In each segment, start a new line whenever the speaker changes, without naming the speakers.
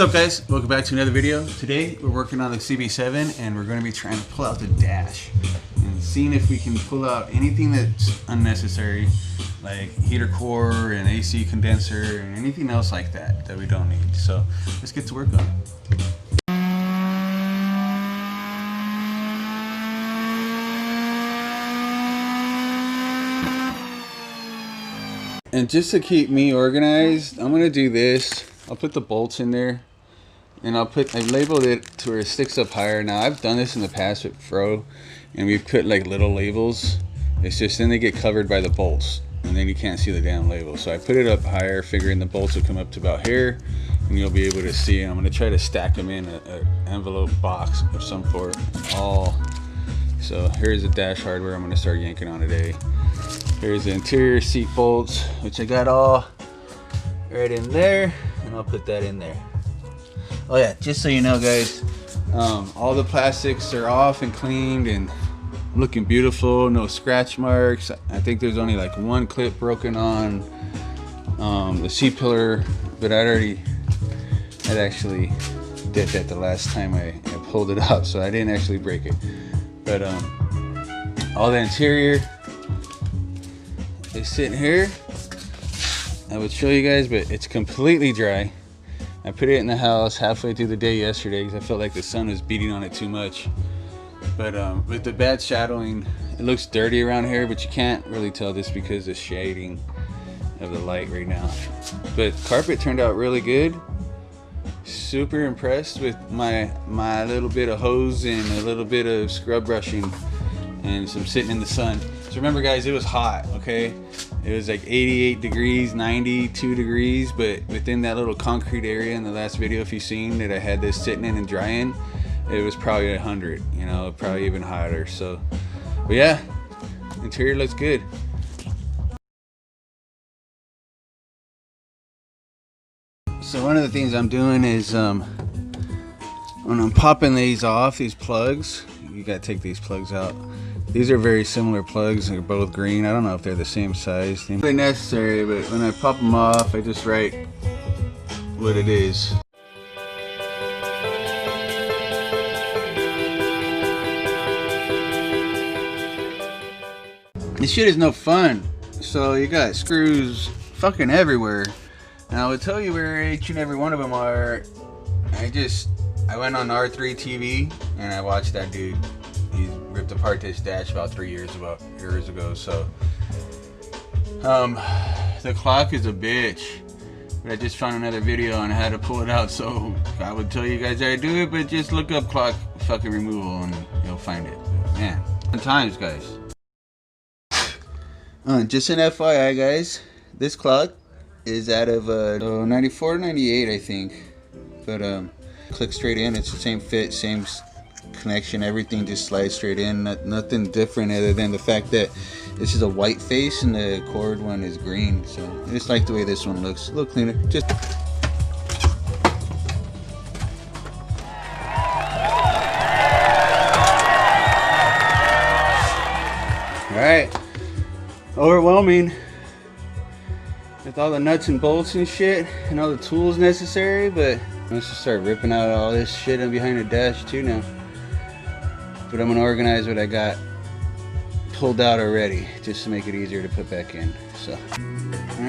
What's up, guys? Welcome back to another video. Today we're working on the CB7 and we're going to be trying to pull out the dash and seeing if we can pull out anything that's unnecessary, like heater core and AC condenser and anything else like that we don't need. So let's get to work on it. And just to keep me organized, I'm going to do this. I'll put the bolts in there, and I've labeled it to where it sticks up higher. Now I've done this in the past with Fro, and we've put like little labels. It's just then they get covered by the bolts, and then you can't see the damn label. So I put it up higher, figuring the bolts will come up to about here, and you'll be able to see. And I'm gonna try to stack them in an envelope box of some sort. So here's the dash hardware I'm gonna start yanking on today. Here's the interior seat bolts, which I got all right in there, and I'll put that in there. Oh yeah, just so you know, guys, all the plastics are off and cleaned and looking beautiful. No scratch marks. I think there's only like one clip broken on the C-pillar, but I'd actually did that the last time I pulled it up, so I didn't actually break it. But all the interior is sitting here. I would show you guys, but it's completely dry. I put it in the house halfway through the day yesterday because I felt like the sun was beating on it too much. But with the bad shadowing, it looks dirty around here, but you can't really tell just because of the shading of the light right now. But carpet turned out really good. Super impressed with my little bit of hose and a little bit of scrub brushing and some sitting in the sun. So remember, guys, it was hot, okay? It was like 88 degrees, 92 degrees, but within that little concrete area in the last video, if you've seen that I had this sitting in and drying, it was probably 100, you know, probably even hotter. So, but yeah, interior looks good. So one of the things I'm doing is when I'm popping these off, these plugs, you gotta take these plugs out. These are very similar plugs. They're both green. I don't know if they're the same size. They're not necessary, but when I pop them off, I just write what it is. This shit is no fun. So you got screws fucking everywhere. Now I would tell you where each and every one of them are. I went on R3 TV and I watched that dude. He ripped apart this dash about 3 years ago. So the clock is a bitch, but I just found another video on how to pull it out, so I would tell you guys how to do it, but just look up clock fucking removal and you'll find it. But man, fun times, guys. Just an FYI, guys, this clock is out of 94, 98, I think, but click straight in. It's the same fit, same connection, everything just slides straight in. Nothing different other than the fact that this is a white face and the cord one is green. So I just like the way this one looks. A little cleaner. Just alright. Overwhelming with all the nuts and bolts and shit and all the tools necessary, but let's just start ripping out all this shit in behind the dash too now. But I'm gonna organize what I got pulled out already, just to make it easier to put back in. So, all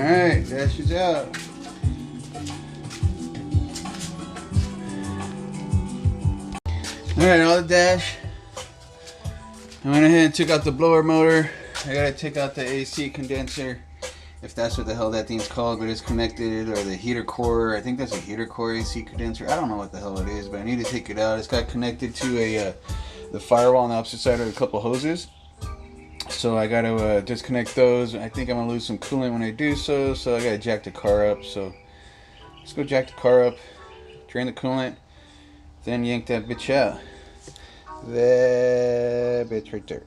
right, dash is out. All right, all the dash. I went ahead and took out the blower motor. I gotta take out the AC condenser, if that's what the hell that thing's called, but it's connected, or the heater core. I think that's a heater core AC condenser. I don't know what the hell it is, but I need to take it out. It's got connected to the firewall on the opposite side of a couple hoses. So I gotta disconnect those. I think I'm gonna lose some coolant when I do so, so I gotta jack the car up. So let's go jack the car up, drain the coolant, then yank that bitch out. That bitch right there.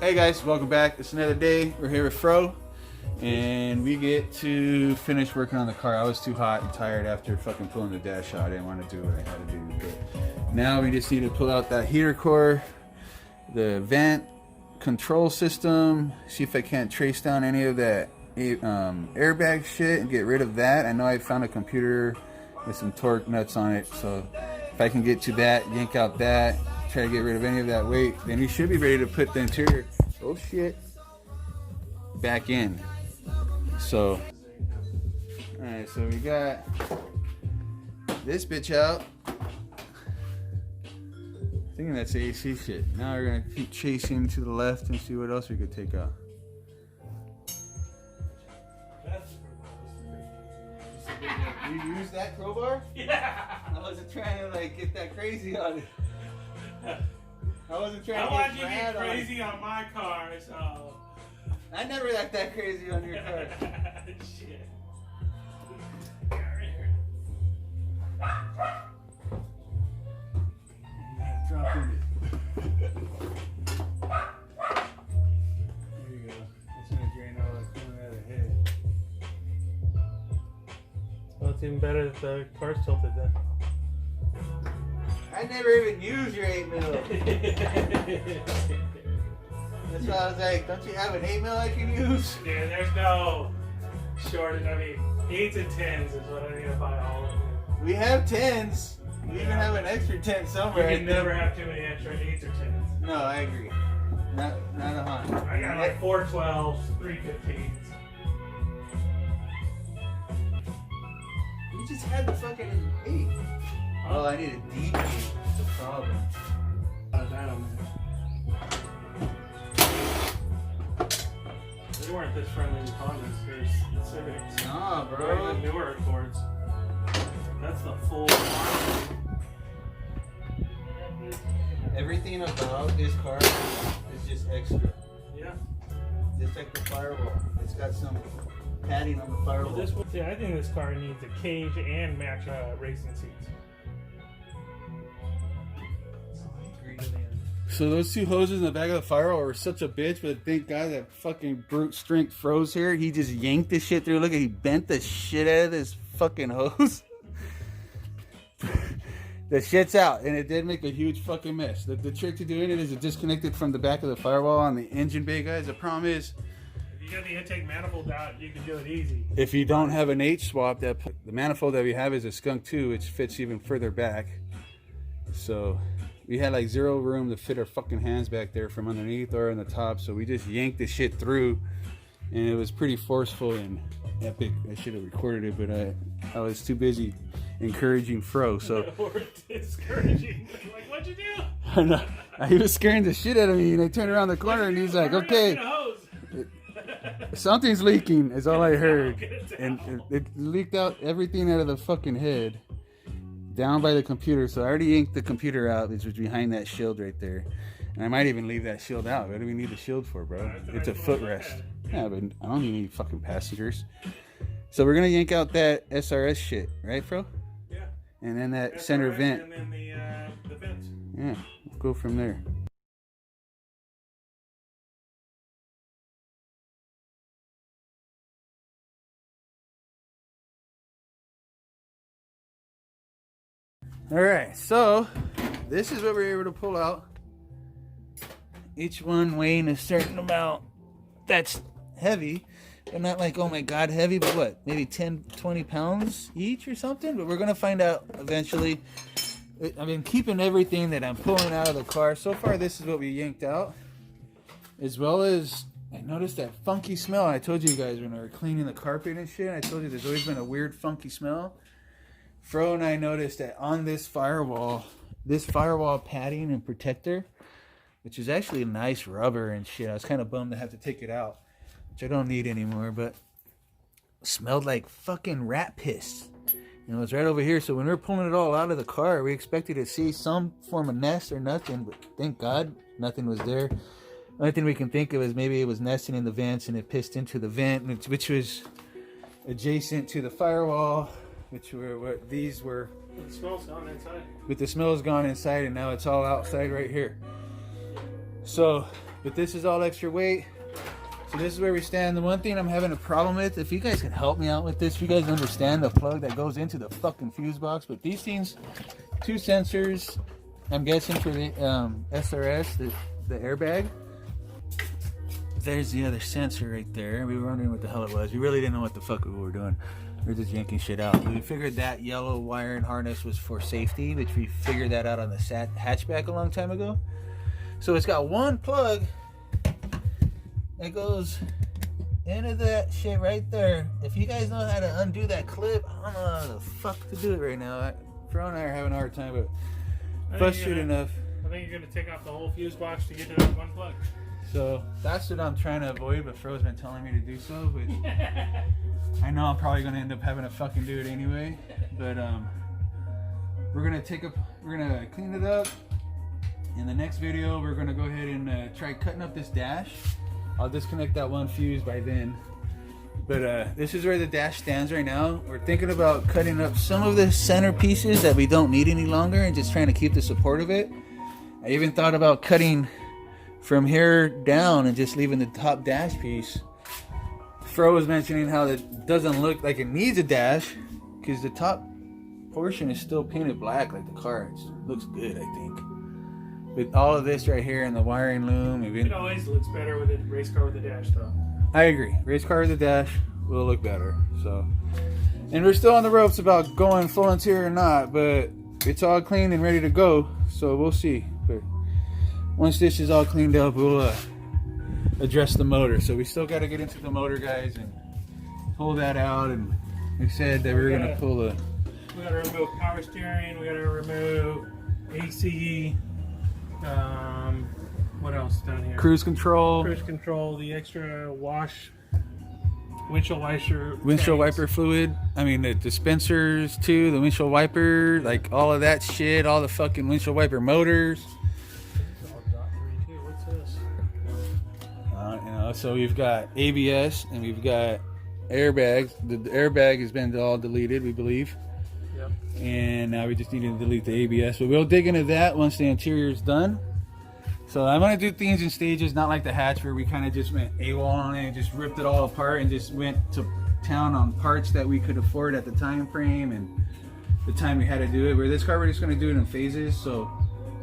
Hey guys, welcome back. It's another day. We're here with Fro, and we get to finish working on the car. I was too hot and tired after fucking pulling the dash out. I didn't want to do what I had to do, but now we just need to pull out that heater core, the vent control system, see if I can't trace down any of that airbag shit and get rid of that. I know I found a computer with some torque nuts on it. So if I can get to that, yank out that, try to get rid of any of that weight, then we should be ready to put the interior, oh shit, back in. So, alright, so we got this bitch out. Thinking that's AC shit. Now we're gonna keep chasing to the left and see what else we could take out. You use that crowbar?
Yeah.
I wasn't trying to like get that crazy on it. I wasn't trying
I
to
want you to
get
get crazy on my car, so.
I never got that crazy on your car.
Shit.
Drop in it. There you go. That's gonna drain all that coming out of the head.
Well, it's even better if the car's tilted then.
I never even used your 8mm. That's why I was like, don't you have an 8mm I can use?
Yeah, there's no shortage. I mean, 8s and 10s is what I need to buy all of them.
We have 10s. We even have an extra 10 somewhere.
You can never have too many extra 8s or 10s.
No, I agree. Not a Honda.
I got like 412s, 315s.
You just had the fucking 8. Oh, I need a deep 8. That's the problem.
That on there. They weren't this friendly with Hondas. There's Civics.
Nah,
Or
bro.
the newer Accords. That's the full.
Everything about this car is just extra.
Yeah.
Just like the firewall. It's got some padding on the firewall.
Well, I think this car needs a cage and match racing seats.
So those two hoses in the back of the firewall were such a bitch, but thank God that fucking brute strength froze here. He just yanked this shit through. Look at, he bent the shit out of this fucking hose. The shit's out, and it did make a huge fucking mess. The trick to doing it is to disconnect it from the back of the firewall on the engine bay, guys. The problem is,
if you got the intake manifold out, you can do it easy.
if you don't have an H swap, that the manifold that we have is a Skunk 2, which fits even further back. So we had like zero room to fit our fucking hands back there from underneath or on the top. So we just yanked the shit through, and it was pretty forceful and epic. I should have recorded it, but I was too busy encouraging Fro. So
Or discouraging. Like, what'd you do?
I know. He was scaring the shit out of me, and I turned around the corner, and he's like, "Okay, something's leaking," is all I heard, and it leaked out everything out of the fucking head, down by the computer. So I already yanked the computer out, which was behind that shield right there, and I might even leave that shield out. What do we need the shield for, bro? It's a footrest. Yeah, but I don't need any fucking passengers. So we're gonna yank out that SRS shit, right, Fro?
Yeah.
And then that center vent.
And then the vents.
Yeah, we'll go from there. All right, so this is what we're able to pull out. Each one weighing a certain amount. That's heavy, but not like, oh my God, heavy, but what, maybe 10, 20 pounds each or something? But we're gonna find out eventually. I've been keeping everything that I'm pulling out of the car. So far, this is what we yanked out. As well as, I noticed that funky smell. I told you guys when we were cleaning the carpet and shit, I told you there's always been a weird funky smell. Fro and I noticed that on this firewall padding and protector, which is actually nice rubber and shit. I was kind of bummed to have to take it out, which I don't need anymore, but smelled like fucking rat piss. You know, it's right over here. So when we were pulling it all out of the car, we expected to see some form of nest or nothing, but thank God nothing was there. The only thing we can think of is maybe it was nesting in the vents and it pissed into the vent, which was adjacent to the firewall, which were what these were.
The smell's gone inside.
But the smell's gone inside, and now it's all outside right here. So, but this is all extra weight. So this is where we stand. The one thing I'm having a problem with, if you guys can help me out with this, if you guys understand the plug that goes into the fucking fuse box, but these things, 2 sensors, I'm guessing for the SRS, the airbag. There's the other sensor right there. We were wondering what the hell it was. We really didn't know what the fuck we were doing.
We're just yanking shit out. We figured that yellow wiring harness was for safety, which we figured that out on the hatchback a long time ago. So it's got one plug that goes into that shit right there. If you guys know how to undo that clip, I don't know how the fuck to do it right now. Fro and I are having a hard time, but frustrated enough.
I think you're gonna take off the whole fuse box to get to that one plug.
So that's what I'm trying to avoid, but Fro's been telling me to do so. But I know I'm probably gonna end up having to fucking do it anyway. But we're gonna clean it up. In the next video, we're gonna go ahead and try cutting up this dash. I'll disconnect that one fuse by then. But this is where the dash stands right now. We're thinking about cutting up some of the center pieces that we don't need any longer and just trying to keep the support of it. I even thought about cutting from here down and just leaving the top dash piece. Fro was mentioning how it doesn't look like it needs a dash because the top portion is still painted black like the car. It looks good, I think. With all of this right here and the wiring loom.
It always looks better with a race car with a dash though.
I agree. Race car with a dash will look better. So, and we're still on the ropes about going full interior or not, but it's all clean and ready to go. So we'll see. But once this is all cleaned up, we'll address the motor. So we still got to get into the motor, guys, and pull that out. And we said that we were going to pull the...
We got to remove power steering. We got to remove AC. What else down here?
Cruise control.
Cruise control. The extra windshield wiper.
Windshield wiper fluid. I mean, the dispensers too. The windshield wiper. Like all of that shit. All the fucking windshield wiper motors.
What's this?
So we've got ABS and we've got airbags. The airbag has been all deleted, we believe.
Yep.
And now we just need to delete the ABS. But we'll dig into that once the interior is done. So I'm going to do things in stages, not like the hatch where we kind of just went AWOL on it and just ripped it all apart and just went to town on parts that we could afford at the time frame and the time we had to do it. Where this car, we're just going to do it in phases. So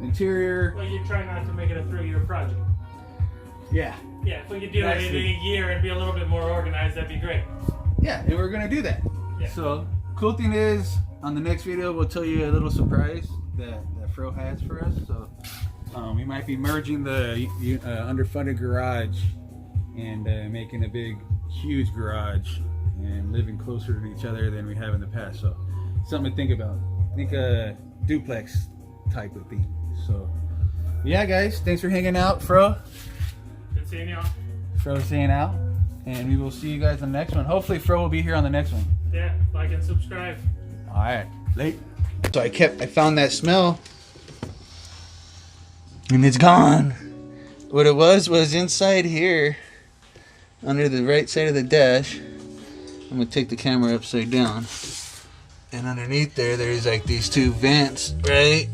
interior.
Well, you try not to make it a 3-year project.
Yeah.
Yeah, if we could do it in a year and be a little bit more organized, that'd be great.
Yeah, and we're going to do that.
Yeah.
So cool thing is, on the next video, we'll tell you a little surprise that Fro has for us. So we might be merging the underfunded garage and making a big, huge garage and living closer to each other than we have in the past. So something to think about. Think a duplex type of thing. So yeah, guys, thanks for hanging out, Fro.
Good seeing y'all.
Fro's hanging out, and we will see you guys on the next one. Hopefully, Fro will be here on the next one.
Yeah, like and subscribe.
All right, late. So I found that smell, and it's gone. What it was inside here, under the right side of the dash. I'm gonna take the camera upside down, and underneath there's like these two vents, right?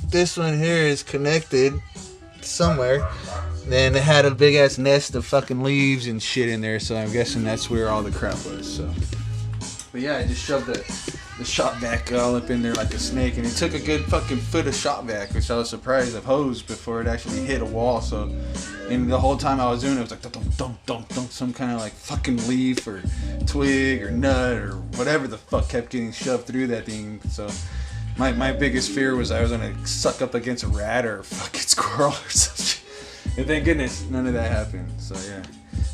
This one here is connected somewhere. Then it had a big ass nest of fucking leaves and shit in there, so I'm guessing that's where all the crap was. So, but yeah, I just shoved the shop vac all up in there like a snake, and it took a good fucking foot of shop vac, which I was surprised of hose before it actually hit a wall. So, and the whole time I was doing it, it was like dunk, dunk, dunk, dunk, some kind of like fucking leaf or twig or nut or whatever the fuck kept getting shoved through that thing. So, my biggest fear was I was gonna suck up against a rat or a fucking squirrel or something. And thank goodness none of that happened. So yeah,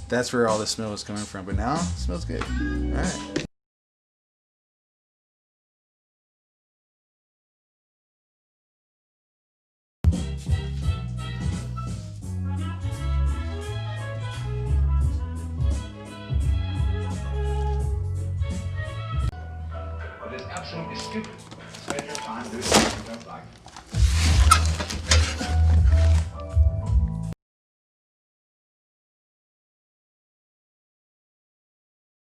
that's where all the smell was coming from. But now it smells good. All right.
Well, it's absolutely stupid. Spend your time doing something you don't like.